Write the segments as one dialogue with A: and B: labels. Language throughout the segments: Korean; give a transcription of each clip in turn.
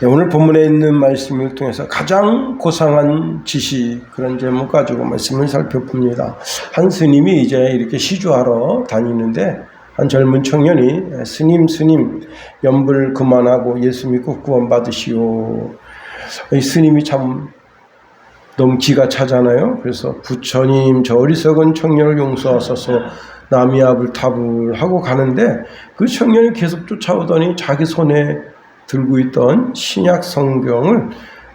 A: 오늘 본문에 있는 말씀을 통해서 가장 고상한 지식, 그런 제목 가지고 말씀을 살펴봅니다. 한 스님이 이제 이렇게 시주하러 다니는데 한 젊은 청년이 스님 염불 그만하고 예수 믿고 구원 받으시오. 이 스님이 참 너무 기가 차잖아요. 그래서 부처님 저 어리석은 청년을 용서하소서 나미아불타불 하고 가는데 그 청년이 계속 쫓아오더니 자기 손에 들고 있던 신약 성경을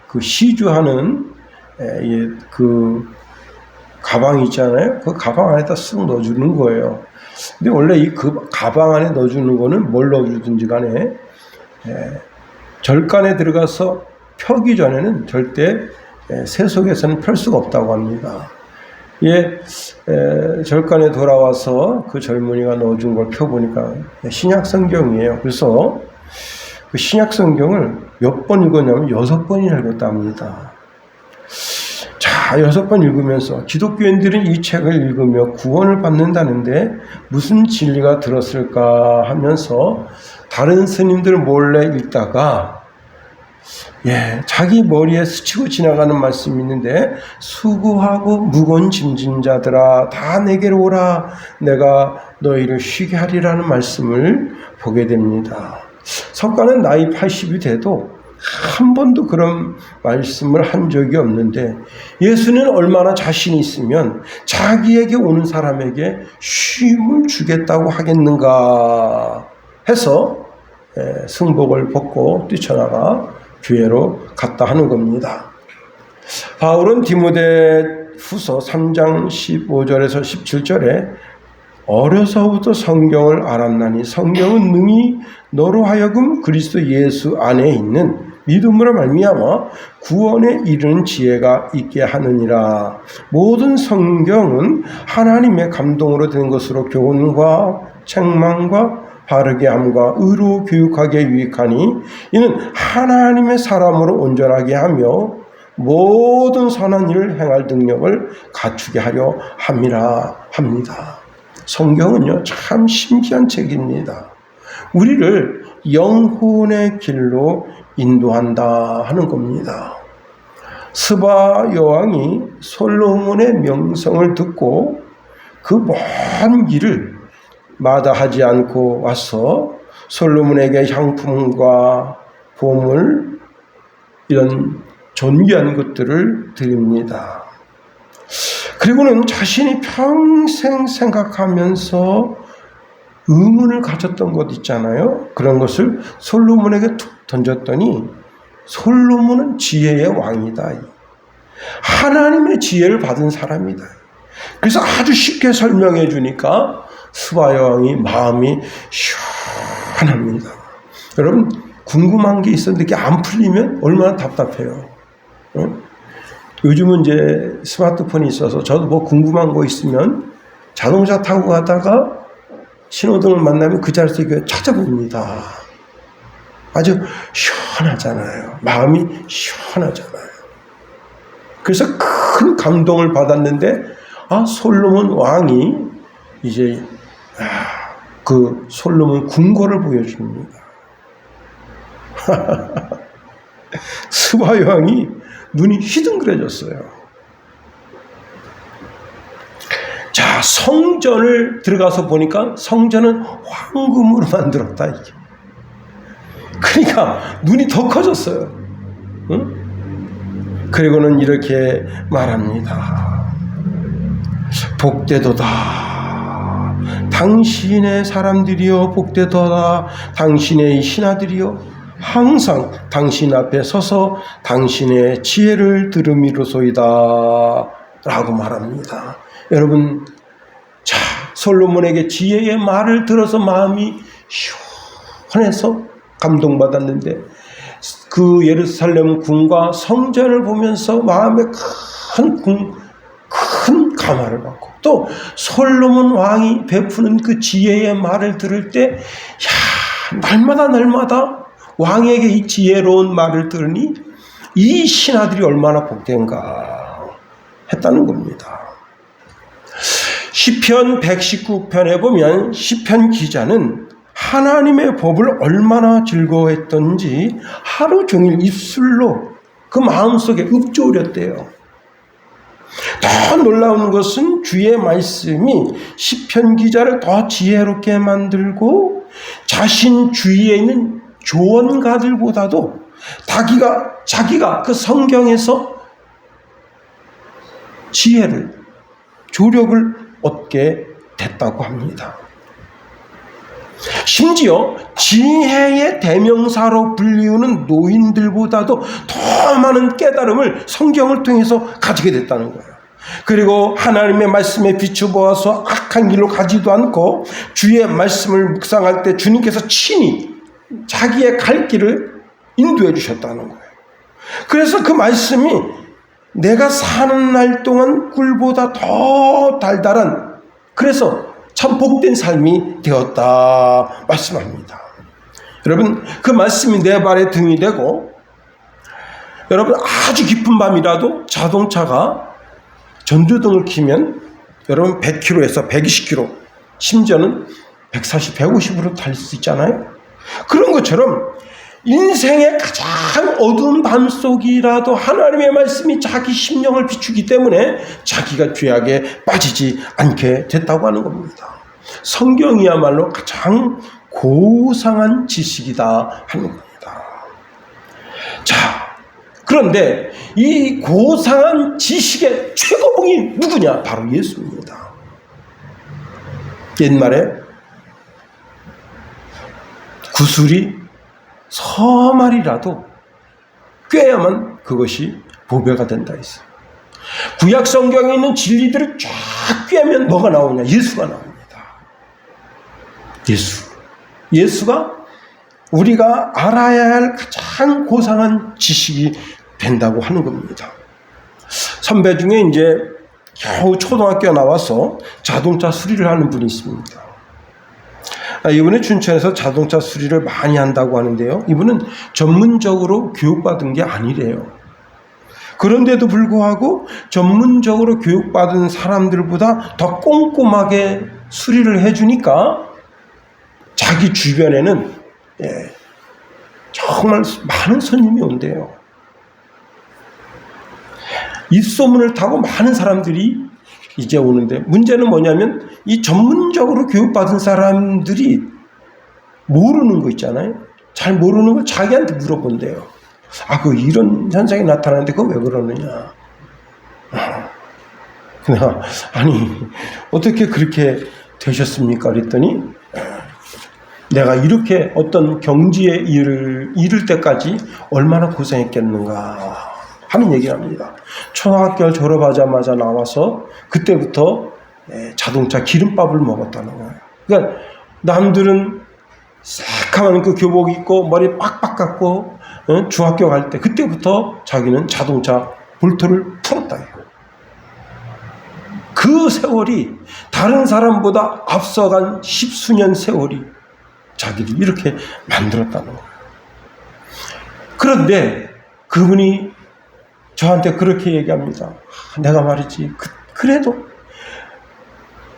A: 그 시주하는 그 가방 있잖아요. 그 가방 안에다 쓱 넣어주는 거예요. 근데 원래 이 그 가방 안에 넣어주는 거는 뭘 넣어주든지 간에 절간에 들어가서 펴기 전에는 절대 세속에서는 펼 수가 없다고 합니다. 절간에 돌아와서 그 젊은이가 넣어준 걸 펴보니까 신약 성경이에요. 그래서 그 신약 성경을 몇 번 읽었냐면 6번이나 읽었다 합니다. 자, 6번 읽으면서 기독교인들은 이 책을 읽으며 구원을 받는다는데 무슨 진리가 들었을까 하면서 다른 스님들 몰래 읽다가 자기 머리에 스치고 지나가는 말씀이 있는데 수고하고 무거운 짐진 자들아 다 내게로 오라 내가 너희를 쉬게 하리라는 말씀을 보게 됩니다. 석가는 나이 80이 돼도 한 번도 그런 말씀을 한 적이 없는데 예수는 얼마나 자신이 있으면 자기에게 오는 사람에게 쉼을 주겠다고 하겠는가 해서 승복을 벗고 뛰쳐나가 교회로 갔다 하는 겁니다. 바울은 디모데후서 3장 15절에서 17절에 어려서부터 성경을 알았나니 성경은 능히 너로 하여금 그리스도 예수 안에 있는 믿음으로 말미암아 구원에 이르는 지혜가 있게 하느니라. 모든 성경은 하나님의 감동으로 된 것으로 교훈과 책망과 바르게 함과 의로 교육하게 유익하니 이는 하나님의 사람으로 온전하게 하며 모든 선한 일을 행할 능력을 갖추게 하려 함이라 합니다. 성경은요 참 신기한 책입니다. 우리를 영혼의 길로 인도한다 하는 겁니다. 스바 여왕이 솔로몬의 명성을 듣고 그 먼 길을 마다하지 않고 와서 솔로몬에게 향품과 보물 이런 존귀한 것들을 드립니다. 그리고는 자신이 평생 생각하면서 의문을 가졌던 것 있잖아요. 그런 것을 솔로몬에게 툭 던졌더니 솔로몬은 지혜의 왕이다. 하나님의 지혜를 받은 사람이다. 그래서 아주 쉽게 설명해 주니까 스바 여왕이 마음이 시원합니다. 여러분 궁금한 게 있었는데 이게 안 풀리면 얼마나 답답해요. 요즘은 이제 스마트폰이 있어서 저도 뭐 궁금한 거 있으면 자동차 타고 가다가 신호등을 만나면 그 자리에서 이거 찾아봅니다. 아주 시원하잖아요. 마음이 시원하잖아요. 그래서 큰 감동을 받았는데 솔로몬 왕이 이제 그 솔로몬 궁궐을 보여줍니다. 스바 왕이 눈이 휘둥그레졌어요. 자, 성전을 들어가서 보니까 성전은 황금으로 만들었다. 이게. 그러니까 눈이 더 커졌어요. 응? 그리고는 이렇게 말합니다. 복되도다. 당신의 사람들이여 복되도다. 당신의 신하들이여 항상 당신 앞에 서서 당신의 지혜를 들음이로소이다 라고 말합니다. 여러분, 자, 솔로몬에게 지혜의 말을 들어서 마음이 시원해서 감동받았는데 그 예루살렘 궁과 성전을 보면서 마음에 큰 감화를 받고 또 솔로몬 왕이 베푸는 그 지혜의 말을 들을 때 날마다 왕에게 이 지혜로운 말을 들으니 이 신하들이 얼마나 복된가 했다는 겁니다. 시편 119편에 보면 시편 기자는 하나님의 법을 얼마나 즐거워했던지 하루 종일 입술로 그 마음속에 읊조렸대요. 더 놀라운 것은 주의 말씀이 시편 기자를 더 지혜롭게 만들고 자신 주위에 있는 조언가들보다도 자기가 그 성경에서 지혜를, 조력을 얻게 됐다고 합니다. 심지어 지혜의 대명사로 불리우는 노인들보다도 더 많은 깨달음을 성경을 통해서 가지게 됐다는 거예요. 그리고 하나님의 말씀에 비추보아서 악한 길로 가지도 않고 주의 말씀을 묵상할 때 주님께서 친히 자기의 갈 길을 인도해 주셨다는 거예요. 그래서 그 말씀이 내가 사는 날 동안 꿀보다 더 달달한, 그래서 참 복된 삶이 되었다 말씀합니다. 여러분, 그 말씀이 내 발의 등이 되고, 여러분 아주 깊은 밤이라도 자동차가 전두등을 켜면 여러분 100km에서 120km, 심지어는 140, 150으로 달릴 수 있잖아요. 그런 것처럼 인생의 가장 어두운 밤속이라도 하나님의 말씀이 자기 심령을 비추기 때문에 자기가 죄악에 빠지지 않게 됐다고 하는 겁니다. 성경이야말로 가장 고상한 지식이다 하는 겁니다. 자, 그런데 이 고상한 지식의 최고봉이 누구냐? 바로 예수입니다. 옛말에 구슬이 서말이라도 꿰야만 그것이 보배가 된다 했어요. 구약 성경에 있는 진리들을 쫙 꿰면 뭐가 나오냐? 예수가 나옵니다. 예수가 우리가 알아야 할 가장 고상한 지식이 된다고 하는 겁니다. 선배 중에 이제 겨우 초등학교 나와서 자동차 수리를 하는 분이 있습니다. 이분은 춘천에서 자동차 수리를 많이 한다고 하는데요. 이분은 전문적으로 교육받은 게 아니래요. 그런데도 불구하고 전문적으로 교육받은 사람들보다 더 꼼꼼하게 수리를 해주니까 자기 주변에는 정말 많은 손님이 온대요. 입소문을 타고 많은 사람들이 이제 오는데, 문제는 뭐냐면 이 전문적으로 교육받은 사람들이 모르는 거 있잖아요. 잘 모르는 걸 자기한테 물어본대요. 이런 현상이 나타나는데 그거 왜 그러느냐. 그냥 어떻게 그렇게 되셨습니까? 그랬더니 내가 이렇게 어떤 경지에 이를 때까지 얼마나 고생했겠는가 하는 얘기를 합니다. 초등학교를 졸업하자마자 나와서 그때부터 자동차 기름밥을 먹었다는 거예요. 그러니까 남들은 새카만 그 교복 입고 머리 빡빡 깎고 중학교 갈 때 그때부터 자기는 자동차 볼트를 풀었다. 그 세월이 다른 사람보다 앞서간 10수년 세월이 자기를 이렇게 만들었다는 거예요. 그런데 그분이 저한테 그렇게 얘기합니다. 내가 말이지, 그래도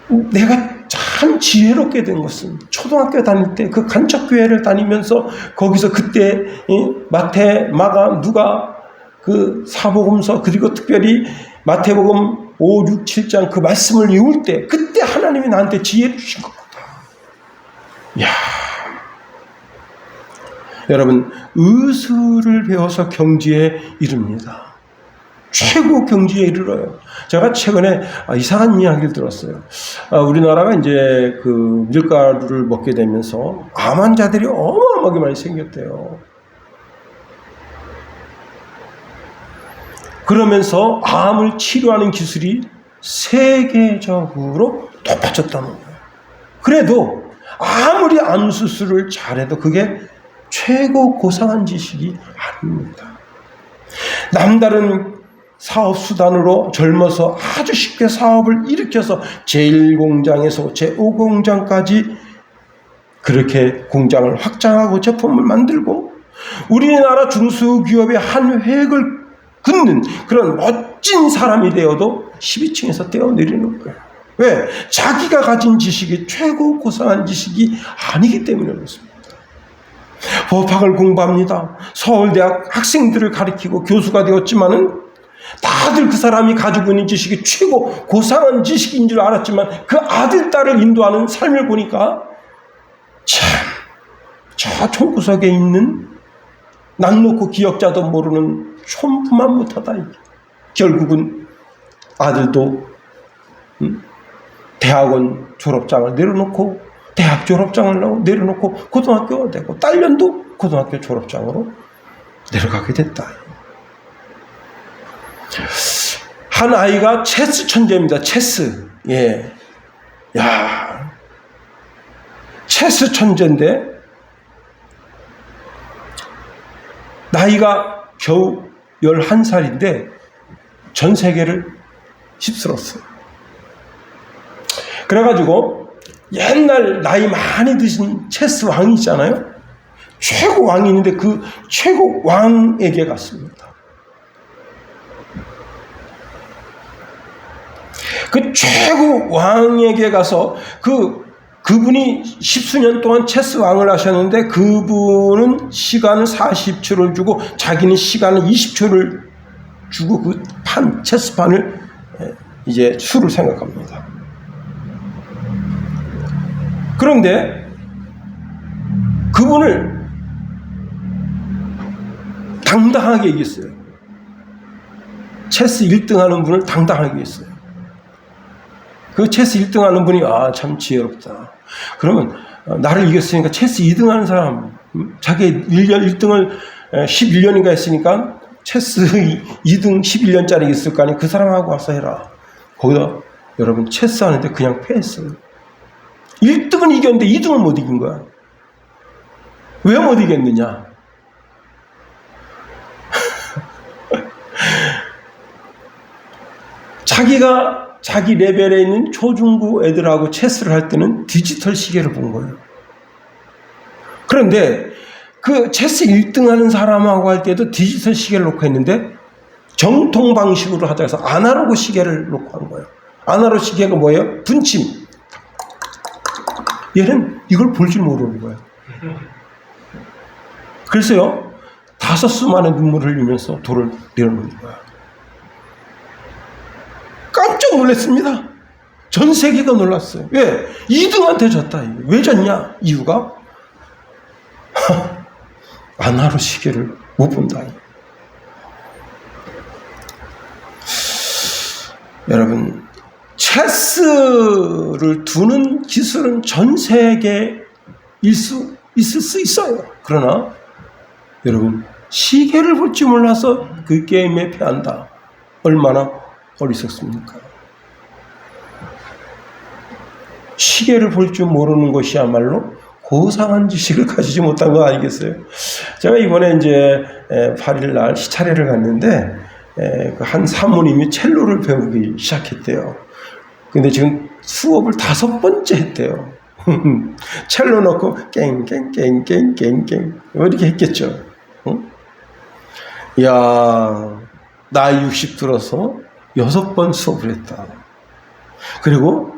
A: 내가 참 지혜롭게 된 것은 초등학교 다닐 때 그 간척교회를 다니면서 거기서 그때 마태, 마가, 누가 그 사복음서, 그리고 특별히 마태복음 5, 6, 7장 그 말씀을 외울 때 그때 하나님이 나한테 지혜를 주신 것 같다. 이야, 여러분, 의술을 배워서 경지에 이릅니다. 최고 경지에 이르러요. 제가 최근에 이상한 이야기를 들었어요. 우리나라가 이제 그 밀가루를 먹게 되면서 암 환자들이 어마어마하게 많이 생겼대요. 그러면서 암을 치료하는 기술이 세계적으로 높아졌다는 거예요. 그래도 아무리 암 수술을 잘해도 그게 최고 고상한 지식이 아닙니다. 남다른 사업 수단으로 젊어서 아주 쉽게 사업을 일으켜서 제1공장에서 제5공장까지 그렇게 공장을 확장하고 제품을 만들고 우리나라 중소기업의 한 획을 긋는 그런 멋진 사람이 되어도 12층에서 뛰어내리는 거예요. 왜? 자기가 가진 지식이 최고 고상한 지식이 아니기 때문에 그렇습니다. 법학을 공부합니다. 서울대학 학생들을 가리키고 교수가 되었지만은 다들 그 사람이 가지고 있는 지식이 최고 고상한 지식인 줄 알았지만 그 아들, 딸을 인도하는 삶을 보니까 참, 저 총구석에 있는 난 놓고 기억자도 모르는 촌부만 못하다. 결국은 아들도 대학원 졸업장을 내려놓고 대학 졸업장을 내려놓고 고등학교가 되고 딸년도 고등학교 졸업장으로 내려가게 됐다. 한 아이가 체스 천재입니다. 체스. 예. 야. 체스 천재인데 나이가 겨우 11살인데 전 세계를 휩쓸었어요. 그래가지고 옛날 나이 많이 드신 체스 왕이 있잖아요. 최고 왕이 있는데 그 최고 왕에게 갔습니다. 그 최고 왕에게 가서 그분이 10수년 동안 체스 왕을 하셨는데 그분은 시간을 40초를 주고 자기는 시간을 20초를 주고 그 체스판을 이제 수를 생각합니다. 그런데 그분을 당당하게 이겼어요. 체스 1등 하는 분을 당당하게 이겼어요. 그 체스 1등 하는 분이 참 지혜롭다. 그러면 나를 이겼으니까 체스 2등 하는 사람, 자기 1등을 11년인가 했으니까 체스 2등 11년짜리 있을 거 아니에요. 그 사람하고 와서 해라. 거기다 여러분 체스 하는데 그냥 패했어요. 1등은 이겼는데 2등은 못 이긴 거야. 왜 못 이겼느냐? 자기가 자기 레벨에 있는 초중고 애들하고 체스를 할 때는 디지털 시계를 본 거예요. 그런데 그 체스 1등 하는 사람하고 할 때도 디지털 시계를 놓고 했는데 정통 방식으로 하자 해서 아날로그 시계를 놓고 한 거예요. 아날로그 시계가 뭐예요? 분침. 얘는 이걸 볼 줄 모르는 거예요. 그래서요, 5수만의 눈물을 흘리면서 돌을 내려놓는 거야. 깜짝 놀랐습니다. 전 세계가 놀랐어요. 왜? 2등한테 졌다. 왜 졌냐? 이유가 아날로그 시계를 못 본다. 여러분, 체스를 두는 기술은 전 세계에 있을 수 있어요. 그러나 여러분, 시계를 볼 줄 몰라서 그 게임에 패한다. 얼마나 어리석습니까? 시계를 볼 줄 모르는 것이야말로 고상한 지식을 가지지 못한 거 아니겠어요? 제가 이번에 이제 8일 날 시차례를 갔는데 한 사모님이 첼로를 배우기 시작했대요. 근데 지금 수업을 5번째 했대요. 첼로 넣고 깽깽깽깽깽깽 이렇게 했겠죠. 응? 이야, 나이 60 들어서 6번 수업을 했다. 그리고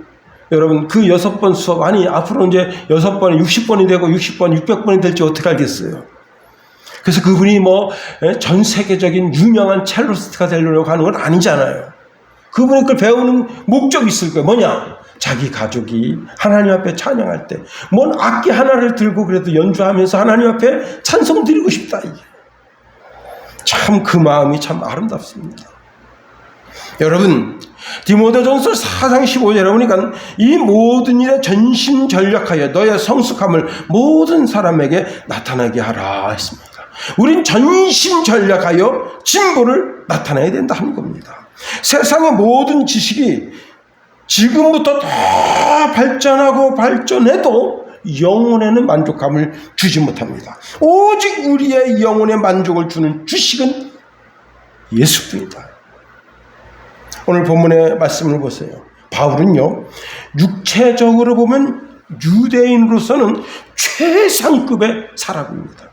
A: 여러분 그 6번 수업, 아니 앞으로 이제 6번이 60번이 되고 60번 600번이 될지 어떻게 알겠어요. 그래서 그분이 뭐 전 세계적인 유명한 첼로스트가 되려고 하는 건 아니잖아요. 그분이 그걸 배우는 목적이 있을 거예요. 뭐냐? 자기 가족이 하나님 앞에 찬양할 때 뭔 악기 하나를 들고 그래도 연주하면서 하나님 앞에 찬송 드리고 싶다. 이게 참 그 마음이 참 아름답습니다. 여러분, 디모데전서 4장 15절에 보니까 이 모든 일에 전심전력하여 너의 성숙함을 모든 사람에게 나타나게 하라 했습니다. 우린 전심전력하여 진보를 나타내야 된다 하는 겁니다. 세상의 모든 지식이 지금부터 더 발전하고 발전해도 영혼에는 만족감을 주지 못합니다. 오직 우리의 영혼에 만족을 주는 주식은 예수뿐이다. 오늘 본문의 말씀을 보세요. 바울은요, 육체적으로 보면 유대인으로서는 최상급의 사람입니다.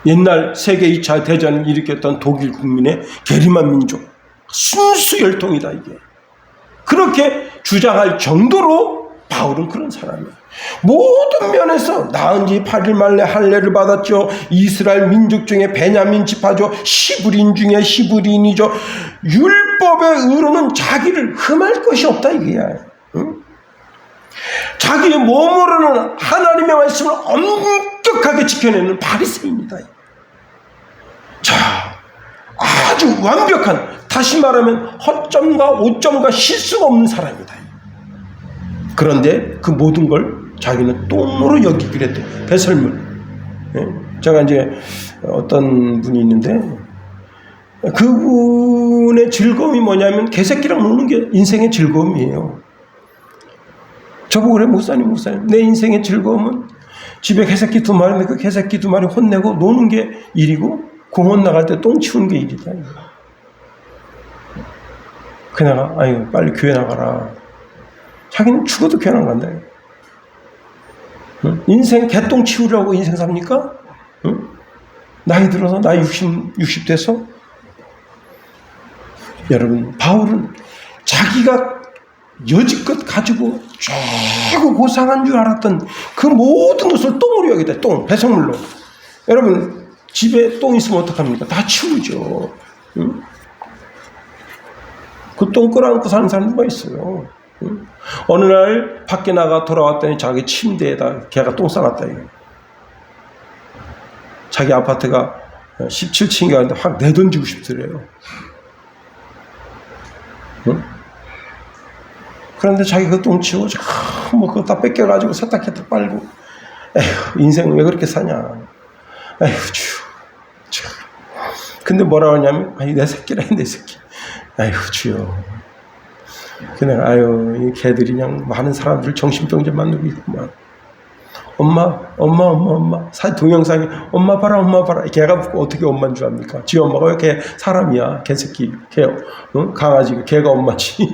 A: 옛날 세계 2차 대전을 일으켰던 독일 국민의 게리만 민족, 순수 혈통이다 이게. 그렇게 주장할 정도로 바울은 그런 사람이에요. 모든 면에서 낳은 지 8일 만에 할례를 받았죠. 이스라엘 민족 중에 베냐민 지파죠. 시브린 중에 시브린이죠. 율법의 의로는 자기를 흠할 것이 없다 이거야. 응? 자기의 몸으로는 하나님의 말씀을 엄격하게 지켜내는 바리새인이다. 자, 아주 완벽한, 다시 말하면 허점과 오점과 실수가 없는 사람이다. 그런데 그 모든 걸 자기는 똥으로 여기기로 했대. 배설물. 제가 이제 어떤 분이 있는데, 그분의 즐거움이 뭐냐면 개새끼랑 노는 게 인생의 즐거움이에요. 저보고 그래, 목사님, 내 인생의 즐거움은 집에 개새끼 2마리인데 그 개새끼 2마리 혼내고 노는 게 일이고, 공원 나갈 때 똥 치우는 게 일이다. 그냥, 아유, 빨리 교회 나가라. 자기는 죽어도 교회 안 간다. 응? 인생 개똥 치우려고 인생 삽니까? 응? 나이 들어서, 나이 60 돼서? 여러분, 바울은 자기가 여지껏 가지고 최고 고상한 줄 알았던 그 모든 것을 똥으로 여기다. 똥, 배설물로. 여러분, 집에 똥 있으면 어떡합니까? 다 치우죠. 응? 그 똥 끌어안고 사는 사람 누가 있어요? 응? 어느 날 밖에 나가 돌아왔더니 자기 침대에다 걔가 똥 싸놨다. 자기 아파트가 17층인가 확 내던지고 싶더래요. 응? 그런데 자기 그 똥 치우고 뭐 그거 다 뺏겨가지고 세탁기에 빨고, 에휴, 인생 왜 그렇게 사냐. 에휴, 주여. 근데 뭐라고 하냐면, 아니, 내 새끼라, 내 새끼. 아휴, 주여. 그냥, 아유, 이 개들이 그냥 많은 사람들 정신병자 만들고 있구만. 엄마. 동영상에, 엄마 봐라. 걔가 어떻게 엄마인 줄 압니까? 지 엄마가 왜 걔 사람이야? 개새끼, 걔, 응? 강아지, 걔가 엄마지.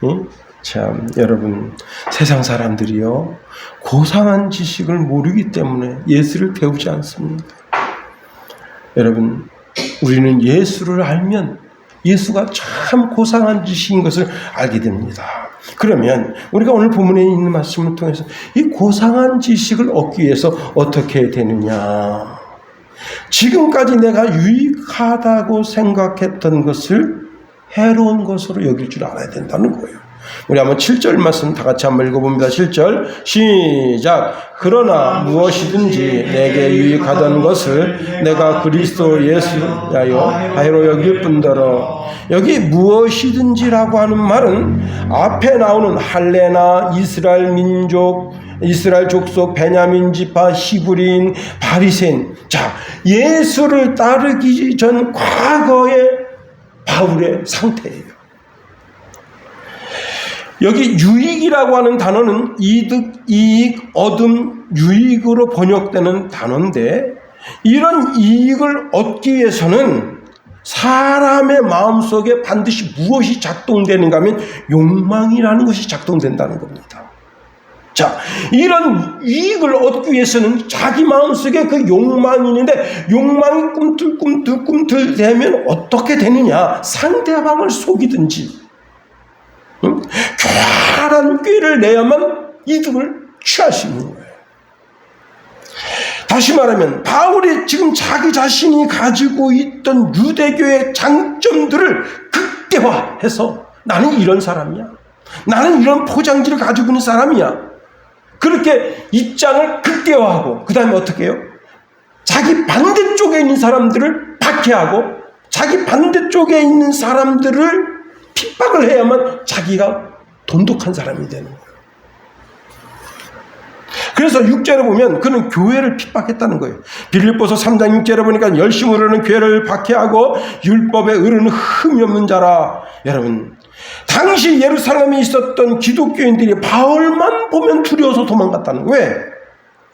A: 응? 참, 여러분, 세상 사람들이요, 고상한 지식을 모르기 때문에 예수를 배우지 않습니다. 여러분, 우리는 예수를 알면 예수가 참 고상한 지식인 것을 알게 됩니다. 그러면 우리가 오늘 본문에 있는 말씀을 통해서 이 고상한 지식을 얻기 위해서 어떻게 되느냐. 지금까지 내가 유익하다고 생각했던 것을 해로운 것으로 여길 줄 알아야 된다는 거예요. 우리 한번 7절 말씀 다 같이 한번 읽어봅니다. 7절 시작. 그러나 무엇이든지 내게 유익하던 것을 내가 그리스도 예수야여 하이로 여길 뿐더러, 여기 무엇이든지라고 하는 말은 앞에 나오는 할례나 이스라엘 민족, 이스라엘 족속, 베냐민 지파, 히브리인, 바리새인, 자, 예수를 따르기 전 과거의 바울의 상태예요. 여기 유익이라고 하는 단어는 이득, 이익, 얻음, 유익으로 번역되는 단어인데, 이런 이익을 얻기 위해서는 사람의 마음속에 반드시 무엇이 작동되는가 하면 욕망이라는 것이 작동된다는 겁니다. 자, 이런 이익을 얻기 위해서는 자기 마음속에 그 욕망이 있는데, 욕망이 꿈틀꿈틀 되면 어떻게 되느냐? 상대방을 속이든지 교활한 꾀를 내야만 이득을 취할 수 있는 거예요. 다시 말하면 바울이 지금 자기 자신이 가지고 있던 유대교의 장점들을 극대화해서 나는 이런 사람이야, 나는 이런 포장지를 가지고 있는 사람이야, 그렇게 입장을 극대화하고, 그 다음에 어떻게 해요? 자기 반대쪽에 있는 사람들을 박해하고 자기 반대쪽에 있는 사람들을 핍박을 해야만 자기가 돈독한 사람이 되는 거예요. 그래서 6절에 보면 그는 교회를 핍박했다는 거예요. 빌립보서 3장 6절에 보니까 열심으로는 교회를 박해하고 율법에 의르는 흠이 없는 자라. 여러분, 당시 예루살렘에 있었던 기독교인들이 바울만 보면 두려워서 도망갔다는 거예요. 왜?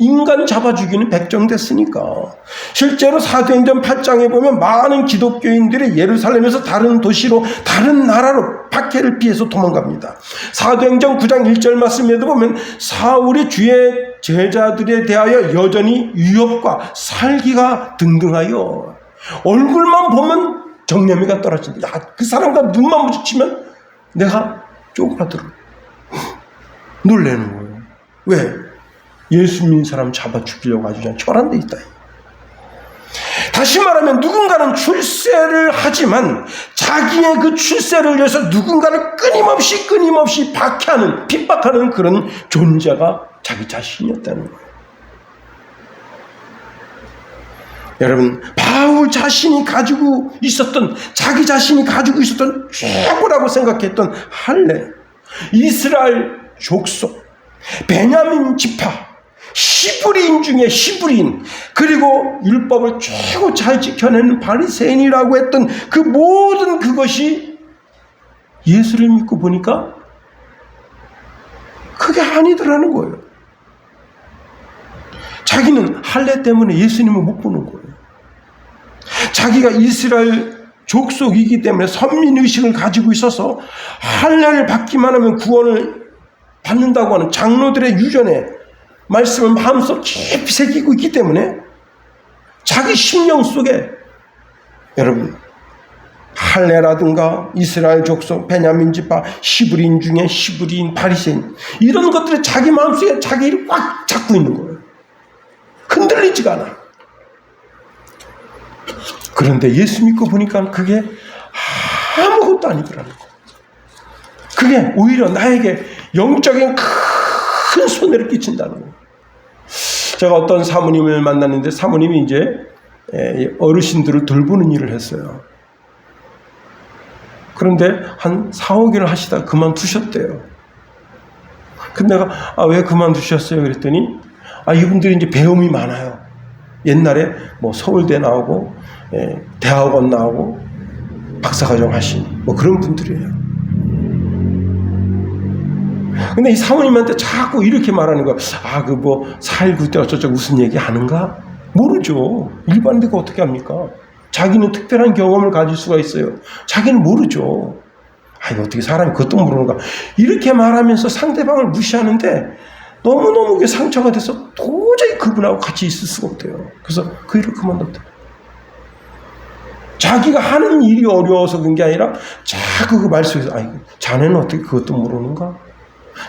A: 인간 잡아 죽이는 백정 됐으니까. 실제로 사도행전 8장에 보면 많은 기독교인들이 예루살렘에서 다른 도시로, 다른 나라로 박해를 피해서 도망갑니다. 사도행전 9장 1절 말씀에도 보면 사울이 주의 제자들에 대하여 여전히 위협과 살기가 등등하여, 얼굴만 보면 정념이가 떨어진다. 야, 그 사람과 눈만 마주치면 내가 쪼그라들어. 놀라는 거예요. 왜? 예수 믿는 사람 잡아 죽이려고 아주 그냥 철안돼 있다. 다시 말하면 누군가는 출세를 하지만 자기의 그 출세를 위해서 누군가를 끊임없이 박해하는, 핍박하는 그런 존재가 자기 자신이었다는 거예요. 여러분, 바울 자신이 가지고 있었던, 자기 자신이 가지고 있었던 최고라고 생각했던 할례, 이스라엘 족속, 베냐민 지파, 히브리인 중에 히브리인, 그리고 율법을 최고 잘 지켜내는 바리새인이라고 했던 그 모든 그것이 예수를 믿고 보니까 그게 아니더라는 거예요. 자기는 할례 때문에 예수님을 못 보는 거예요. 자기가 이스라엘 족속이기 때문에 선민의식을 가지고 있어서 할례를 받기만 하면 구원을 받는다고 하는 장로들의 유전에 말씀을 마음속 깊이 새기고 있기 때문에 자기 심령 속에, 여러분, 할례라든가 이스라엘 족속, 베냐민 지파, 히브리인 중에 히브리인, 바리새인, 이런 것들을 자기 마음속에 자기를 꽉 잡고 있는 거예요. 흔들리지가 않아. 그런데 예수 믿고 보니까 그게 아무것도 아니더라는 거예요. 그게 오히려 나에게 영적인 큰 손해를 끼친다는 거예요. 제가 어떤 사모님을 만났는데, 사모님이 이제 어르신들을 돌보는 일을 했어요. 그런데 한 4, 5개월 하시다가 그만두셨대요. 근데 내가 왜 그만두셨어요? 그랬더니 이분들이 이제 배움이 많아요. 옛날에 뭐 서울대 나오고 대학원 나오고 박사과정 하신 뭐 그런 분들이에요. 근데 이 사모님한테 자꾸 이렇게 말하는 거야. 그 뭐 4.19 때 어쩌고 무슨 얘기 하는가? 모르죠. 일반인들이 어떻게 합니까? 자기는 특별한 경험을 가질 수가 있어요. 자기는 모르죠. 이거 어떻게 사람이 그것도 모르는가? 이렇게 말하면서 상대방을 무시하는데 너무너무 상처가 돼서 도저히 그분하고 같이 있을 수가 없대요. 그래서 그 일을 그만뒀대요. 자기가 하는 일이 어려워서 그런 게 아니라 자꾸 그 말씀에서 자네는 어떻게 그것도 모르는가?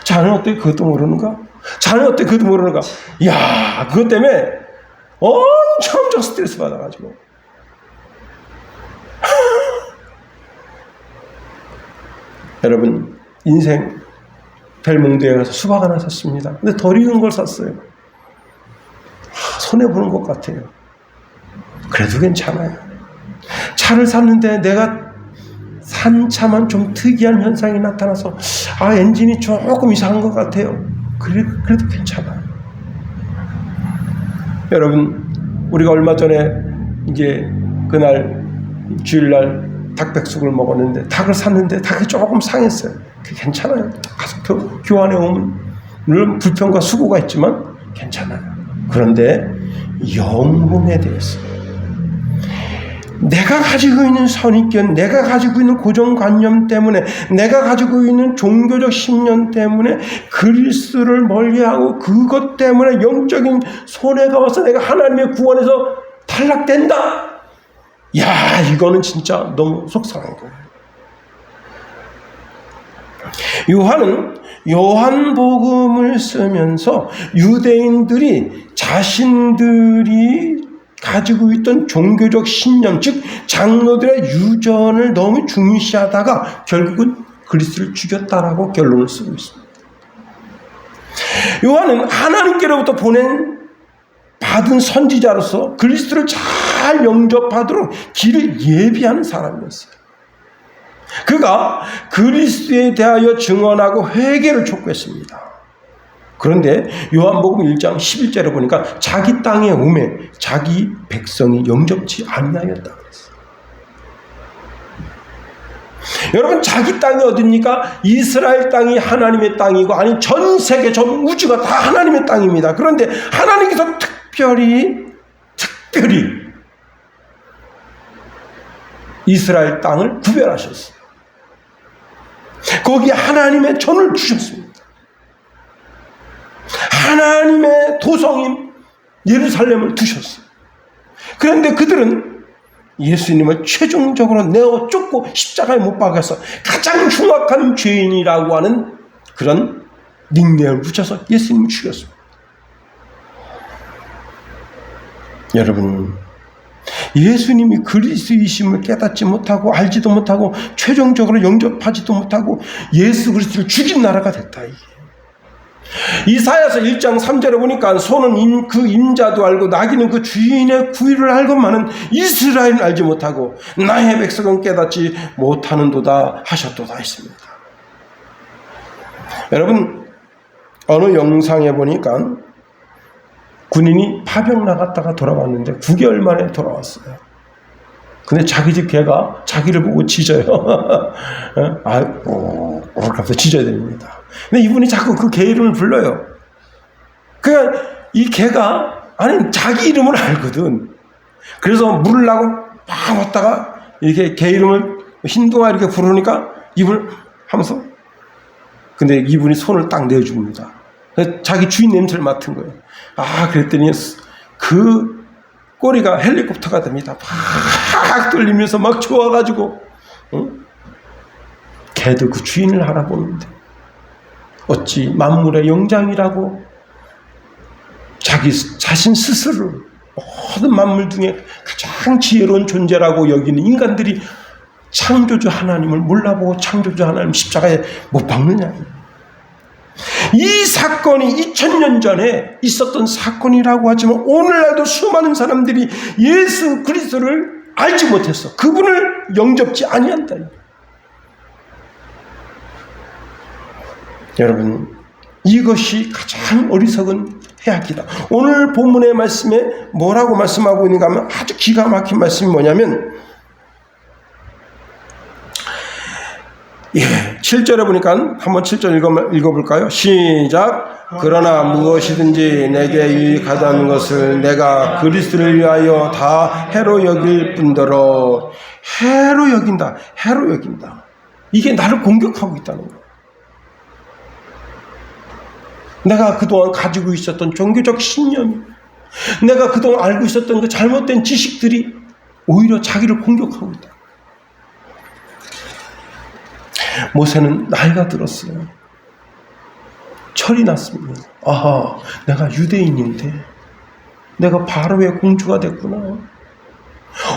A: 자네는 어떻게 그것도 모르는가? 자네는 어떻게 그것도 모르는가? 이야, 그것 때문에 엄청 스트레스 받아가지고. 여러분, 인생 벨몽도에 가서 수박 하나 샀습니다. 근데 덜 익은 걸 샀어요. 손해보는 것 같아요. 그래도 괜찮아요. 차를 샀는데 내가 산 차만 좀 특이한 현상이 나타나서 엔진이 조금 이상한 것 같아요. 그래도 괜찮아요. 여러분, 우리가 얼마 전에 이제 그날 주일날 닭백숙을 먹었는데 닭을 샀는데 닭이 조금 상했어요. 그게 괜찮아요. 가서 교환해 오면 물론 불평과 수고가 있지만 괜찮아요. 그런데 영혼에 대해서 내가 가지고 있는 선입견, 내가 가지고 있는 고정관념 때문에, 내가 가지고 있는 종교적 신념 때문에 그리스도를 멀리하고 그것 때문에 영적인 손해가 와서 내가 하나님의 구원에서 탈락된다. 이거는 진짜 너무 속상한 거예요. 요한은 요한복음을 쓰면서 유대인들이 자신들이 가지고 있던 종교적 신념, 즉 장로들의 유전을 너무 중시하다가 결국은 그리스도를 죽였다라고 결론을 쓰고 있습니다. 요한은 하나님께로부터 받은 선지자로서 그리스도를 잘 영접하도록 길을 예비하는 사람이었어요. 그가 그리스도에 대하여 증언하고 회개를 촉구했습니다. 그런데 요한복음 1장 11절에 보니까 자기 땅에 오매 자기 백성이 영접치 아니하였다 그랬어요. 여러분, 자기 땅이 어딥니까? 이스라엘 땅이 하나님의 땅이고, 아니 전 세계 전 우주가 다 하나님의 땅입니다. 그런데 하나님께서 특별히 이스라엘 땅을 구별하셨어요. 거기에 하나님의 전을 주셨습니다. 하나님의 도성인 예루살렘을 두셨어요. 그런데 그들은 예수님을 최종적으로 내어 쫓고 십자가에 못 박아서 가장 흉악한 죄인이라고 하는 그런 닉네임을 붙여서 예수님을 죽였습니다. 여러분, 예수님이 그리스도이심을 깨닫지 못하고 알지도 못하고 최종적으로 영접하지도 못하고 예수 그리스도를 죽인 나라가 됐다. 이게. 이사야서 1장 3절에 보니까 소는 그 임자도 알고 나귀는 그 주인의 구의를 알고만은 이스라엘은 알지 못하고 나의 백성은 깨닫지 못하는도다 하셨도다 했습니다. 여러분, 어느 영상에 보니까 군인이 파병 나갔다가 돌아왔는데 9개월 만에 돌아왔어요. 근데 자기 집 개가 자기를 보고 짖어요. 하면서 짖어야 됩니다. 근데 이분이 자꾸 그 개 이름을 불러요. 그러니까 이 개가 자기 이름을 알거든. 그래서 물으려고 막 왔다가 이렇게 개 이름을 흰둥아 이렇게 부르니까 입을 하면서, 근데 이분이 손을 딱 내줍니다. 자기 주인 냄새를 맡은 거예요. 그랬더니 그 꼬리가 헬리콥터가 됩니다. 막 돌리면서 막 좋아가지고, 개도 그 주인을 알아보는데 어찌 만물의 영장이라고 자기 자신 스스로 모든 만물 중에 가장 지혜로운 존재라고 여기는 인간들이 창조주 하나님을 몰라보고 창조주 하나님 십자가에 못 박느냐. 이 사건이 2000년 전에 있었던 사건이라고 하지만 오늘날도 수많은 사람들이 예수 그리스도를 알지 못했어. 그분을 영접지 아니한다. 여러분, 이것이 가장 어리석은 해악이다. 오늘 본문의 말씀에 뭐라고 말씀하고 있는가 하면 아주 기가 막힌 말씀이 뭐냐면 7절에 보니까 한번 7절 읽어볼까요? 시작. 그러나 무엇이든지 내게 유익하다는 것을 내가 그리스도를 위하여 다 해로 여길 뿐더러. 해로 여긴다. 해로 여긴다. 이게 나를 공격하고 있다는 거예요. 내가 그동안 가지고 있었던 종교적 신념이, 내가 그동안 알고 있었던 그 잘못된 지식들이 오히려 자기를 공격하고 있다. 모세는 나이가 들었어요. 철이 났습니다. 내가 유대인인데 내가 바로의 공주가 됐구나.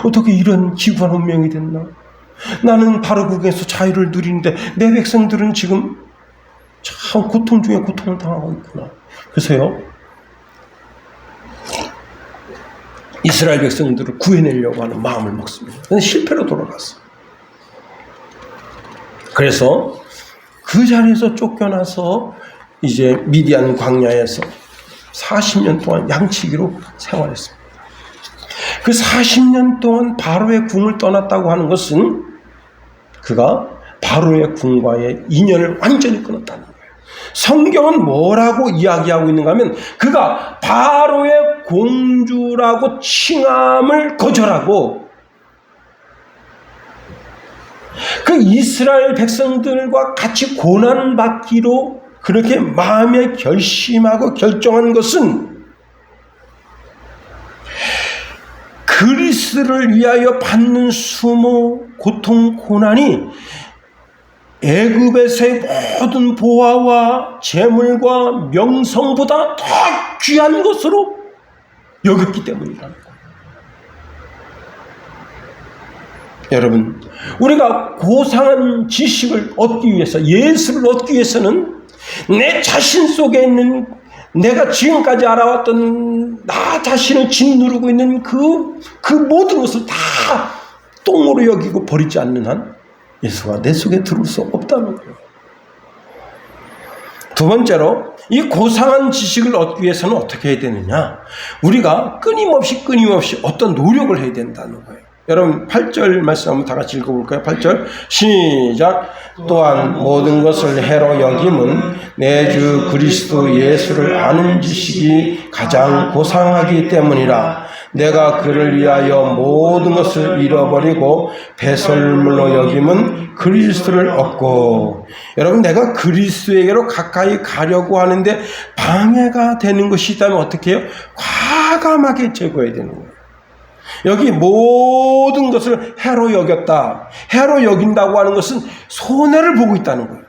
A: 어떻게 이런 기구한 운명이 됐나. 나는 바로국에서 자유를 누리는데 내 백성들은 지금 참 고통 중에 고통을 당하고 있구나. 그래서요, 이스라엘 백성들을 구해내려고 하는 마음을 먹습니다. 근데 실패로 돌아갔어. 그래서 그 자리에서 쫓겨나서 이제 미디안 광야에서 40년 동안 양치기로 생활했습니다. 그 40년 동안 바로의 궁을 떠났다고 하는 것은 그가 바로의 궁과의 인연을 완전히 끊었다는 거예요. 성경은 뭐라고 이야기하고 있는가 하면 그가 바로의 공주라고 칭함을 거절하고 그 이스라엘 백성들과 같이 고난받기로 그렇게 마음에 결심하고 결정한 것은 그리스도를 위하여 받는 수모, 고통, 고난이 애굽에서의 모든 보화와 재물과 명성보다 더 귀한 것으로 여겼기 때문이라는 거예요. 여러분, 우리가 고상한 지식을 얻기 위해서, 예수를 얻기 위해서는 내 자신 속에 있는 내가 지금까지 알아왔던 나 자신을 짓누르고 있는 그 모든 것을 다 똥으로 여기고 버리지 않는 한 예수가 내 속에 들어올 수 없다는 거예요. 두 번째로, 이 고상한 지식을 얻기 위해서는 어떻게 해야 되느냐? 우리가 끊임없이 어떤 노력을 해야 된다는 거예요. 여러분 8절 말씀 한번 다 같이 읽어볼까요? 8절 시작. 또한 모든 것을 해로 여김은 내 주 그리스도 예수를 아는 지식이 가장 고상하기 때문이라. 내가 그를 위하여 모든 것을 잃어버리고 배설물로 여김은 그리스도를 얻고. 여러분, 내가 그리스도에게로 가까이 가려고 하는데 방해가 되는 것이 있다면 어떻게 해요? 과감하게 제거해야 되는 거예요. 여기 모든 것을 해로 여겼다. 해로 여긴다고 하는 것은 손해를 보고 있다는 거예요.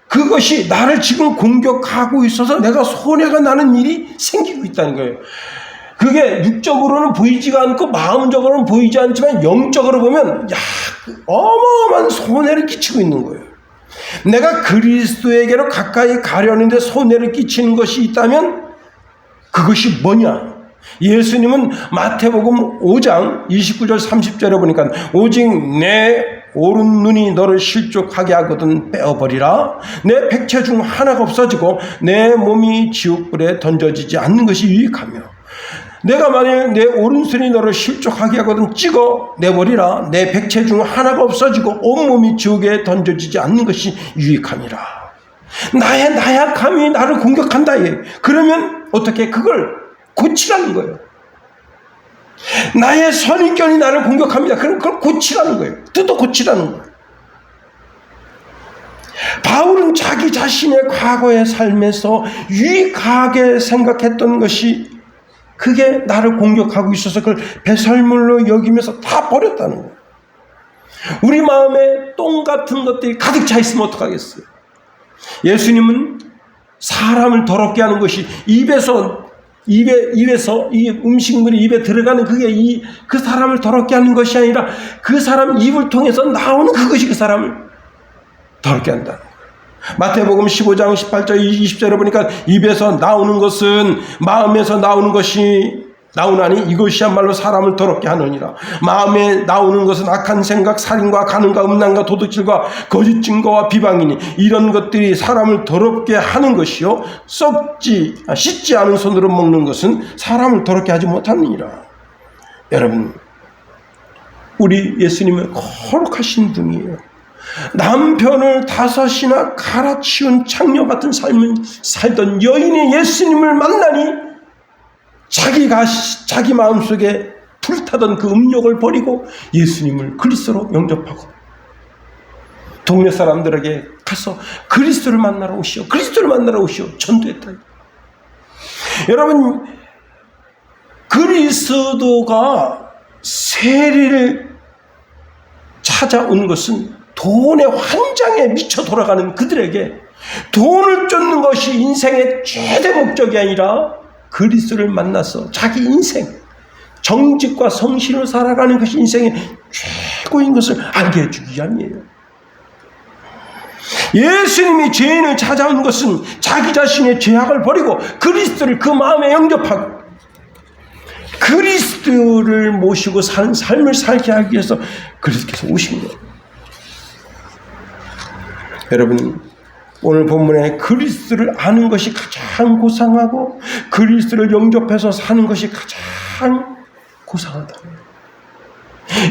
A: 그것이 나를 지금 공격하고 있어서 내가 손해가 나는 일이 생기고 있다는 거예요. 그게 육적으로는 보이지가 않고 마음적으로는 보이지 않지만 영적으로 보면 어마어마한 손해를 끼치고 있는 거예요. 내가 그리스도에게로 가까이 가려는데 손해를 끼치는 것이 있다면 그것이 뭐냐? 예수님은 마태복음 5장 29절 30절에 보니까 오직 내 오른 눈이 너를 실족하게 하거든 빼어버리라. 내 백체 중 하나가 없어지고 내 몸이 지옥불에 던져지지 않는 것이 유익하며, 내가 만일 내 오른손이 너를 실족하게 하거든 찍어 내버리라. 내 백체 중 하나가 없어지고 온몸이 지옥에 던져지지 않는 것이 유익함이라. 나의 나약함이 나를 공격한다. 그러면 어떻게 그걸 고치라는 거예요. 나의 선입견이 나를 공격합니다. 그럼 그걸 고치라는 거예요. 뜯어 고치라는 거예요. 바울은 자기 자신의 과거의 삶에서 유익하게 생각했던 것이 그게 나를 공격하고 있어서 그걸 배설물로 여기면서 다 버렸다는 거예요. 우리 마음에 똥 같은 것들이 가득 차 있으면 어떡하겠어요? 예수님은 사람을 더럽게 하는 것이 입에서 이 음식물이 입에 들어가는 그게 그 사람을 더럽게 하는 것이 아니라 그 사람 입을 통해서 나오는 그것이 그 사람을 더럽게 한다. 마태복음 15장 18절 20절에 보니까 입에서 나오는 것은 마음에서 나오는 것이 나오나니 이것이야말로 사람을 더럽게 하느니라. 마음에 나오는 것은 악한 생각, 살인과 간음과 음란과 도둑질과 거짓 증거와 비방이니 이런 것들이 사람을 더럽게 하는 것이요 씻지 않은 손으로 먹는 것은 사람을 더럽게 하지 못하느니라. 여러분, 우리 예수님은 거룩하신 분이에요. 남편을 5이나 갈아치운 창녀 같은 삶을 살던 여인의 예수님을 만나니 자기 마음속에 불타던 그 음욕을 버리고 예수님을 그리스도로 영접하고 동네 사람들에게 가서 그리스도를 만나러 오시오, 그리스도를 만나러 오시오 전도했다. 여러분, 그리스도가 세리를 찾아온 것은 돈의 환장에 미쳐 돌아가는 그들에게 돈을 쫓는 것이 인생의 최대 목적이 아니라 그리스도를 만나서 자기 인생, 정직과 성실을 살아가는 것이 인생의 최고인 것을 알게 해주기 위함이에요. 예수님이 죄인을 찾아온 것은 자기 자신의 죄악을 버리고 그리스도를 그 마음에 영접하고 그리스도를 모시고 사는 삶을 살게 하기 위해서 그리스도께서 오신 거예요. 여러분, 오늘 본문에 그리스도를 아는 것이 가장 고상하고 그리스도를 영접해서 사는 것이 가장 고상하다.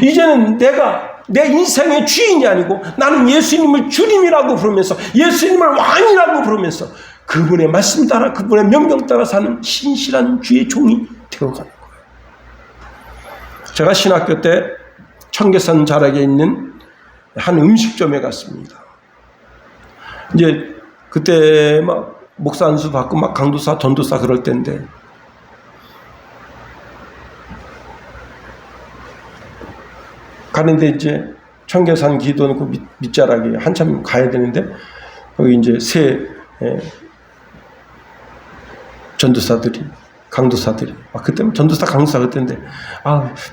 A: 이제는 내가 내 인생의 주인이 아니고 나는 예수님을 주님이라고 부르면서 예수님을 왕이라고 부르면서 그분의 말씀 따라 그분의 명령 따라 사는 신실한 주의 종이 되어가는 거예요. 제가 신학교 때 청계산 자락에 있는 한 음식점에 갔습니다. 이제 그때 막 목사 안수 받고 막 강도사, 전도사 그럴 때인데 가는데 이제 청계산 기도 놓고 밑자락에 한참 가야 되는데 거기 이제 새 전도사들이, 강도사들이 그때 전도사, 강도사 그때인데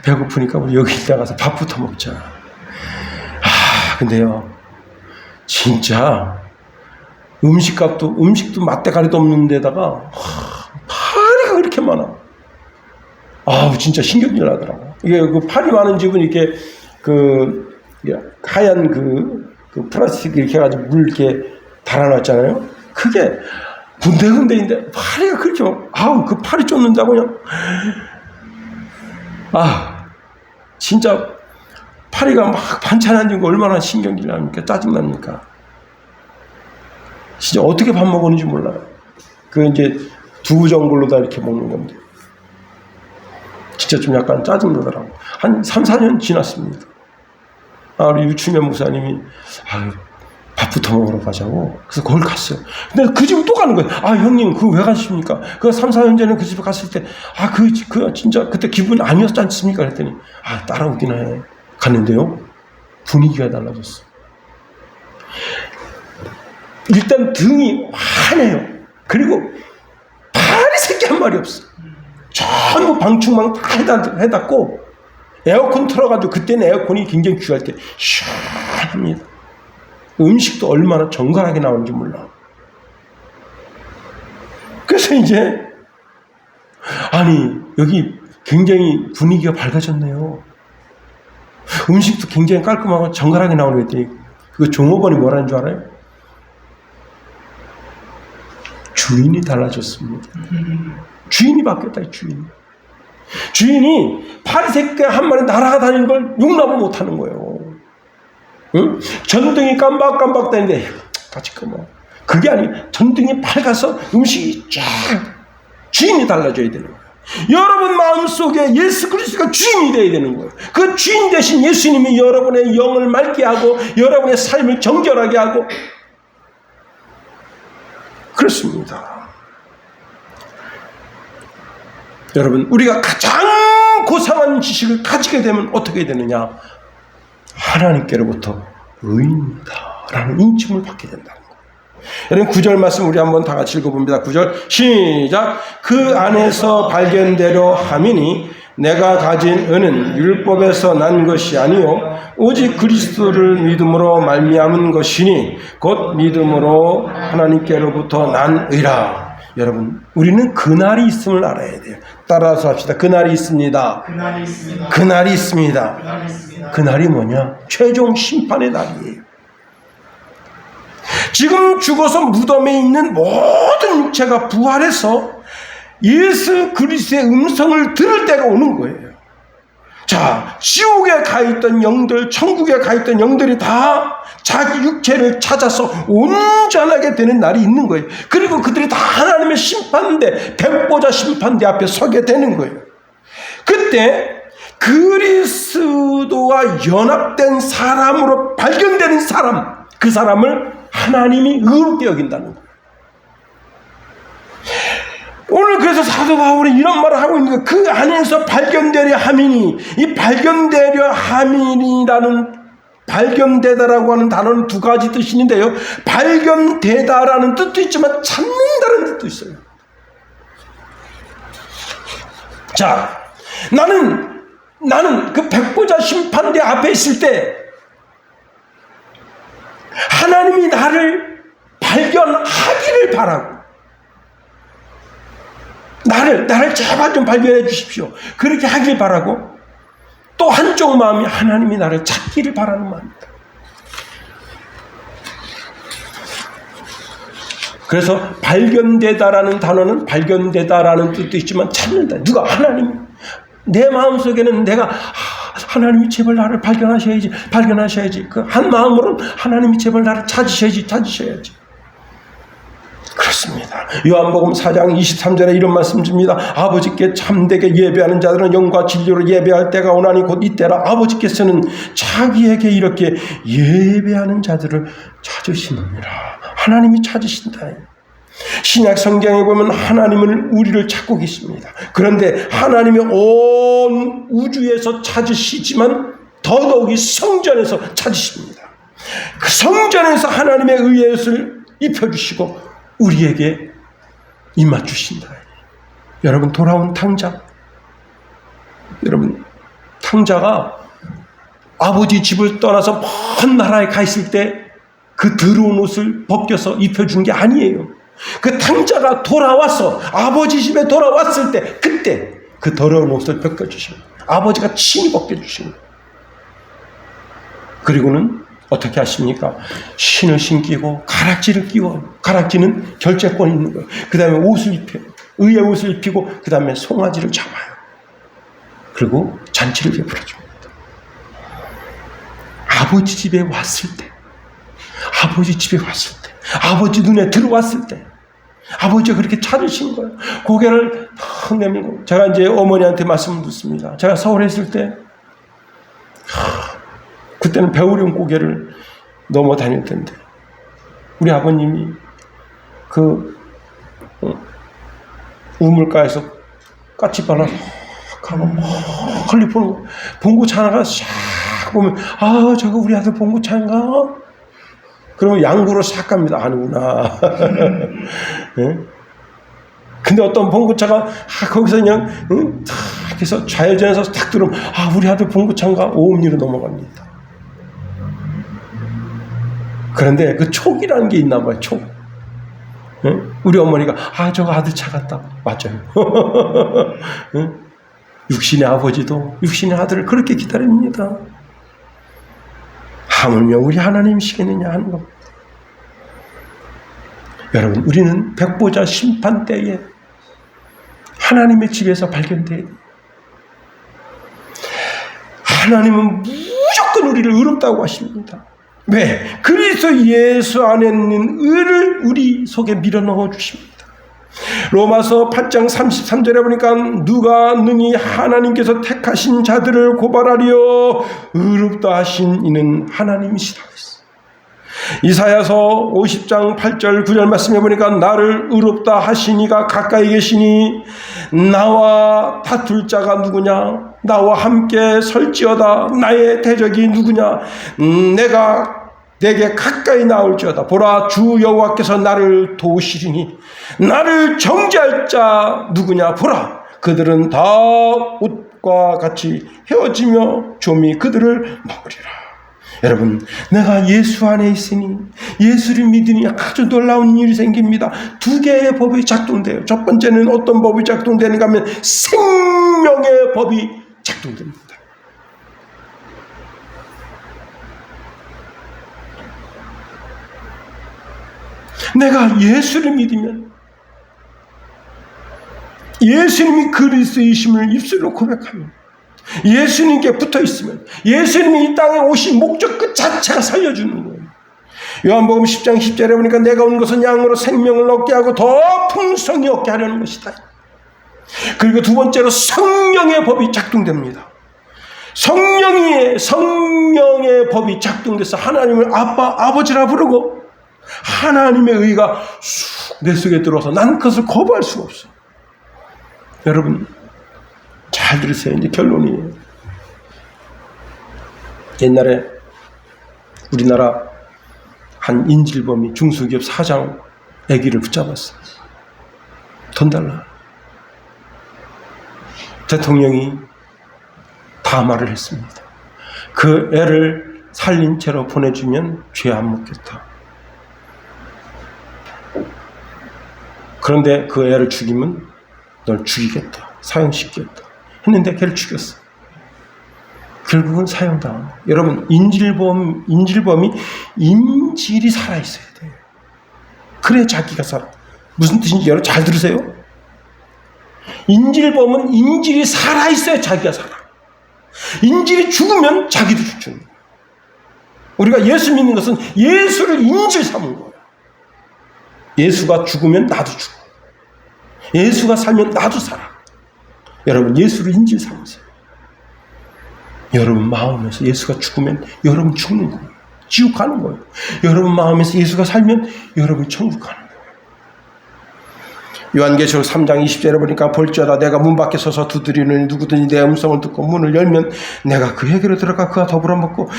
A: 배고프니까 우리 여기 나가서 밥부터 먹자. 근데요 진짜 음식도 맛대가리도 없는 데다가 파리가 그렇게 많아. 진짜 신경질 나더라고. 이게 그 파리 많은 집은 이렇게 하얀 그 플라스틱 이렇게 해가지고 물 이렇게 달아놨잖아요. 그게 군데군데인데 파리가 그렇게 그 파리 쫓는다고 그냥 진짜 파리가 막 반찬 안 주고 얼마나 신경질 납니까? 짜증 납니까? 진짜 어떻게 밥 먹었는지 몰라요. 그 이제 두부 전골로 다 이렇게 먹는 건데 진짜 좀 약간 짜증 나더라고. 한 3, 4년 지났습니다. 우리 유충현 목사님이 밥 밥부터 먹으러 가자고. 그래서 거길 갔어요. 근데 그 집을 또 가는 거예요. 아, 형님, 그거 왜 가십니까? 그 3, 4년 전에 그 집에 갔을 때, 아, 그 진짜 그때 기분 아니었지 않습니까? 그랬더니, 아, 따라오긴 해. 갔는데요. 분위기가 달라졌어. 일단 등이 환해요. 그리고 발이 새끼 한 마리 없어. 전부 방충망 다 해닫고, 에어컨 틀어가지고, 그때는 에어컨이 굉장히 귀할 때, 시원합니다. 음식도 얼마나 정갈하게 나오는지 몰라. 그래서 이제, 아니, 여기 굉장히 분위기가 밝아졌네요. 음식도 굉장히 깔끔하고 정갈하게 나오는 거 했더니, 그 종업원이 뭐라는 줄 알아요? 주인이 달라졌습니다. 주인이 바뀌었다, 주인이 파리새끼 한 마리 날아다니는 걸 용납을 못하는 거예요. 응? 전등이 깜박깜박 되는데 같이 끄면 그게 아니고 전등이 밝아서 음식이 쫙 주인이 달라져야 되는 거예요. 여러분 마음속에 예수 그리스도가 주인이 되어야 되는 거예요. 그 주인 대신 예수님이 여러분의 영을 맑게 하고 여러분의 삶을 정결하게 하고 그렇습니다. 여러분, 우리가 가장 고상한 지식을 가지게 되면 어떻게 되느냐? 하나님께로부터 의인이다 라는 인침을 받게 된다는 거예요. 여러분, 9절 말씀 우리 한번 다 같이 읽어봅니다. 9절 시작. 그 안에서 발견되려 함이니 내가 가진 은은 율법에서 난 것이 아니요 오직 그리스도를 믿음으로 말미암은 것이니 곧 믿음으로 하나님께로부터 난 의라. 여러분, 우리는 그날이 있음을 알아야 돼요. 따라서 합시다. 그날이 있습니다.
B: 그날이 있습니다.
A: 그날이 있습니다.
B: 그날이 있습니다.
A: 그날이 뭐냐? 최종 심판의 날이에요. 지금 죽어서 무덤에 있는 모든 육체가 부활해서 예수 그리스도의 음성을 들을 때가 오는 거예요. 자, 지옥에 가 있던 영들, 천국에 가 있던 영들이 다 자기 육체를 찾아서 온전하게 되는 날이 있는 거예요. 그리고 그들이 다 하나님의 심판대, 백보자 심판대 앞에 서게 되는 거예요. 그때 그리스도와 연합된 사람으로 발견되는 사람, 그 사람을 하나님이 의롭게 여긴다는 거예요. 오늘 그래서 사도 바울이 이런 말을 하고 있는 거예요. 그 안에서 발견되려 함이니, 이 발견되려 함이라는 발견되다라고 하는 단어는 두 가지 뜻이 있는데요. 발견되다라는 뜻도 있지만 찾는다는 뜻도 있어요. 자, 나는 그 백보자 심판대 앞에 있을 때 하나님이 나를 발견하기를 바라고 나를 제발 좀 발견해 주십시오. 그렇게 하길 바라고 또 한쪽 마음이 하나님이 나를 찾기를 바라는 마음입니다. 그래서 발견되다라는 단어는 발견되다라는 뜻도 있지만 찾는다. 누가? 하나님. 내 마음속에는 내가 하나님이 제발 나를 발견하셔야지. 그 한 마음으로는 하나님이 제발 나를 찾으셔야지. 그렇습니다. 요한복음 4장 23절에 이런 말씀 줍니다. 아버지께 참되게 예배하는 자들은 영과 진리로 예배할 때가 오나니 곧 이때라. 아버지께서는 자기에게 이렇게 예배하는 자들을 찾으시느니라. 하나님이 찾으신다. 신약 성경에 보면 하나님은 우리를 찾고 계십니다. 그런데 하나님이 온 우주에서 찾으시지만 더더욱이 성전에서 찾으십니다. 그 성전에서 하나님의 의의 입혀주시고 우리에게 임맞주신다. 여러분, 돌아온 탕자. 여러분, 탕자가 아버지 집을 떠나서 먼 나라에 가 있을 때 그 더러운 옷을 벗겨서 입혀준 게 아니에요. 그 탕자가 돌아와서 아버지 집에 돌아왔을 때 그때 그 더러운 옷을 벗겨주십니다. 아버지가 친히 벗겨주십니다. 그리고는 어떻게 하십니까? 신을 신기고 가락지를 끼워. 가락지는 결제권이 있는 거예요. 그 다음에 옷을 입혀요. 의의 옷을 입히고 그 다음에 송아지를 잡아요. 그리고 잔치를 베풀어줍니다. 아버지 집에 왔을 때, 아버지 눈에 들어왔을 때 아버지가 그렇게 찾으신 거예요. 고개를 탁 내밀고, 제가 이제 어머니한테 말씀을 듣습니다. 제가 서울에 있을 때 그때는 배우령 고개를 넘어 다닐 텐데 우리 아버님이 그 우물가에서 까치발라 가고 멀리 보는 거, 봉구차가 샥 보면 아 저거 우리 아들 봉구차인가? 그러면 양구로 샥 갑니다. 아니구나. 네? 근데 어떤 봉구차가 거기서 그냥 탁 해서 좌회전해서 탁 들어오면 아 우리 아들 봉구차인가? 오음리로 넘어갑니다. 그런데 그 촉이라는 게 있나 봐요. 촉. 네? 우리 어머니가 아 저거 아들 차 같다. 맞아요. 네? 육신의 아버지도 육신의 아들을 그렇게 기다립니다. 하물며 우리 하나님이시겠느냐 하는 겁니다. 여러분 우리는 백보자 심판 때에 하나님의 집에서 발견돼야 돼요. 하나님은 무조건 우리를 의롭다고 하십니다. 왜? 그리스도 예수 안에 있는 의를 우리 속에 밀어넣어 주십니다. 로마서 8장 33절에 보니까 누가 능히 하나님께서 택하신 자들을 고발하리요 의롭다 하신 이는 하나님이시다 했어요. 이사야서 50장 8절 9절 말씀해 보니까 나를 의롭다 하시니가 가까이 계시니 나와 다툴 자가 누구냐? 나와 함께 설지어다. 나의 대적이 누구냐? 내가 내게 가까이 나올지어다. 보라 주 여호와께서 나를 도우시리니 나를 정죄할 자 누구냐? 보라 그들은 다 옷과 같이 헤어지며 좀이 그들을 먹으리라. 여러분 내가 예수 안에 있으니 예수를 믿으니 아주 놀라운 일이 생깁니다. 두 개의 법이 작동돼요. 첫 번째는 어떤 법이 작동되는가 하면 생명의 법이 작동됩니다. 내가 예수를 믿으면 예수님이 그리스도이심을 입술로 고백하면 예수님께 붙어있으면 예수님이 이 땅에 오신 목적 그 자체가 살려주는 거예요. 요한복음 10장 10절에 보니까 내가 온 것은 양으로 생명을 얻게 하고 더 풍성히 얻게 하려는 것이다. 그리고 두 번째로 성령의 법이 작동됩니다. 성령의 법이 작동돼서 하나님을 아버지라 부르고 하나님의 의가 쑥 내 속에 들어와서 난 그것을 거부할 수가 없어. 여러분 잘 들으세요. 이제 결론이에요. 옛날에 우리나라 한 인질범이 중소기업 사장 아기를 붙잡았어. 돈 달라. 대통령이 다 말을 했습니다. 그 애를 살린 채로 보내주면 죄 안 묻겠다. 그런데 그 애를 죽이면 널 죽이겠다. 사형시키겠다. 했는데 걔를 죽였어. 결국은 사형당한 거예요. 여러분 인질범이 인질이 살아있어야 돼요. 그래야 자기가 살아. 무슨 뜻인지 여러분 잘 들으세요. 인질범은 인질이 살아있어야 자기가 살아. 인질이 죽으면 자기도 죽는 거예요. 우리가 예수 믿는 것은 예수를 인질 삼은 거예요. 예수가 죽으면 나도 죽어. 예수가 살면 나도 살아. 여러분 예수를 인질 삼으세요. 여러분 마음에서 예수가 죽으면 여러분 죽는 거예요. 지옥 가는 거예요. 여러분 마음에서 예수가 살면 여러분 천국 가는 거예요. 요한계시록 3장 20절에 보니까 볼지어다 내가 문 밖에 서서 두드리는 누구든지 내 음성을 듣고 문을 열면 내가 그에게로 들어가 그와 더불어 먹고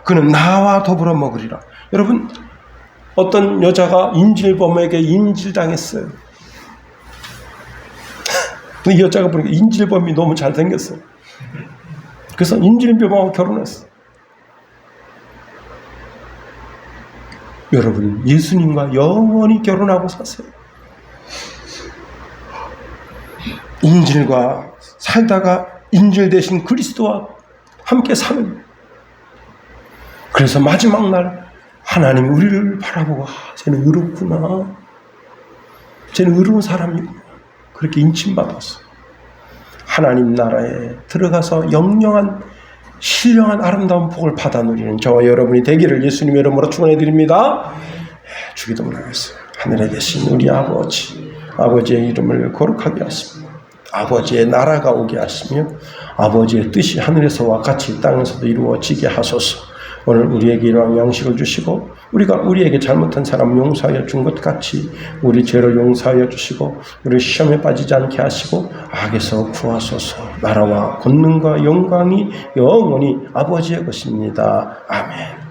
A: 그는 나와 더불어 먹으리라. 여러분 어떤 여자가 인질범에게 인질당했어요. 이 여자가 보니까 인질범이 너무 잘생겼어요. 그래서 인질범하고 결혼했어. 여러분 예수님과 영원히 결혼하고 사세요. 인질과 살다가 인질 대신 그리스도와 함께 사는. 그래서 마지막 날 하나님 우리를 바라보고 쟤는 의롭구나. 쟤는 의로운 사람이구나. 그렇게 인침받았어. 하나님 나라에 들어가서 영영한 신령한 아름다운 복을 받아 누리는 저와 여러분이 되기를 예수님의 이름으로 축원해 드립니다. 주기도문 하겠습니다. 하늘에 계신 우리 아버지의 이름을 거룩하게 하십니다. 아버지의 나라가 오게 하시며 아버지의 뜻이 하늘에서와 같이 땅에서도 이루어지게 하소서. 오늘 우리에게 이러한 양식을 주시고 우리가 우리에게 잘못한 사람 용서하여 준 것 같이 우리 죄를 용서하여 주시고 우리 시험에 빠지지 않게 하시고 악에서 구하소서. 나라와 권능과 영광이 영원히 아버지의 것입니다. 아멘.